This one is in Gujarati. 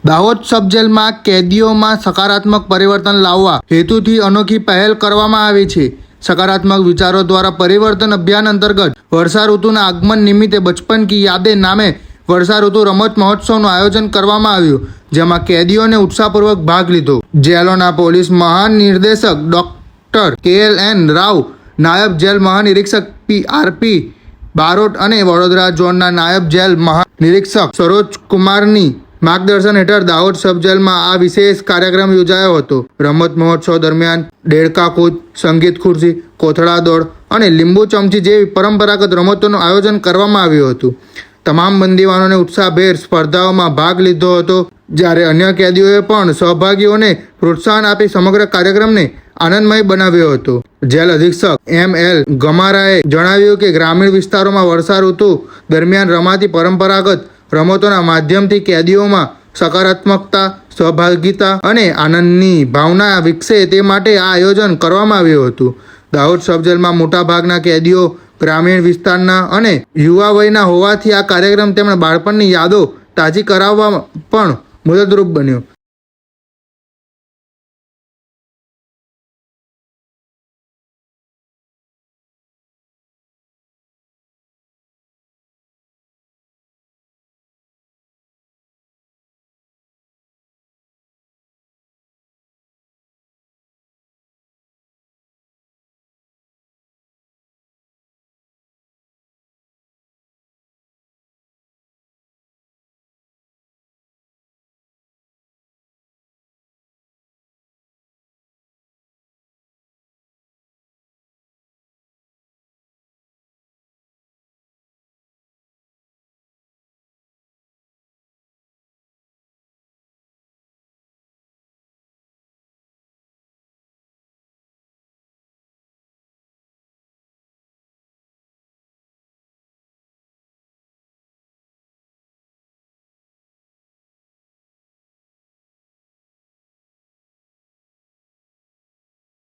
દાહોદ સબ જેલમાં કેદીઓમાં સકારાત્મક પરિવર્તન લાવવા હેતુથી અનોખી પહેલ કરવામાં આવી છે। સકારાત્મક વિચારો દ્વારા પરિવર્તન અભિયાન અંતર્ગત વર્ષા ઋતુના આગમન નિમિત્તે બચપન કી યાદેं નામે વર્ષા ઋતુ રમત મહોત્સવનું આયોજન કરવામાં આવ્યું, જેમાં કેદીઓને ઉત્સાહપૂર્વક ભાગ લીધો। જેલોના પોલીસ મહાનિર્દેશક ડોક્ટર KLN રાવ, નાયબ જેલ મહાનિરીક્ષક PRP બારોટ અને વડોદરા ઝોનના નાયબ જેલ મહાનિરીક્ષક સરોજ કુમારની માર્ગદર્શન હેઠળ દાહોદ સબ જેલમાં આ વિશેષ કાર્યક્રમ યોજાયો હતો। રમત મહોત્સવ દરમિયાન દેડકા કૂદ, સંગીત ખુરશી, કોથળા દોડ અને લીંબુ ચમચી જેવી પરંપરાગત રમતોનું આયોજન કરવામાં આવ્યું હતું। તમામ બંદીવાનોને ઉત્સાહભેર સ્પર્ધાઓમાં ભાગ લીધો હતો, જ્યારે અન્ય કેદીઓએ પણ સહભાગીઓને પ્રોત્સાહન આપી સમગ્ર કાર્યક્રમને આનંદમય બનાવ્યો હતો। જેલ અધિક્ષક ML ગમારાએ જણાવ્યું કે ગ્રામીણ વિસ્તારોમાં વર્ષા ઋતુ દરમિયાન રમાતી પરંપરાગત રમતોના માધ્યમથી કેદીઓમાં સકારાત્મકતા, સહભાગિતા અને આનંદની ભાવના વિકસે તે માટે આ આયોજન કરવામાં આવ્યું હતું। દાહોદ સબ જેલમાં મોટાભાગના કેદીઓ ગ્રામીણ વિસ્તારના અને યુવા વયના હોવાથી આ કાર્યક્રમ તેમના બાળપણની યાદો તાજી કરાવવા પણ મદદરૂપ બન્યો।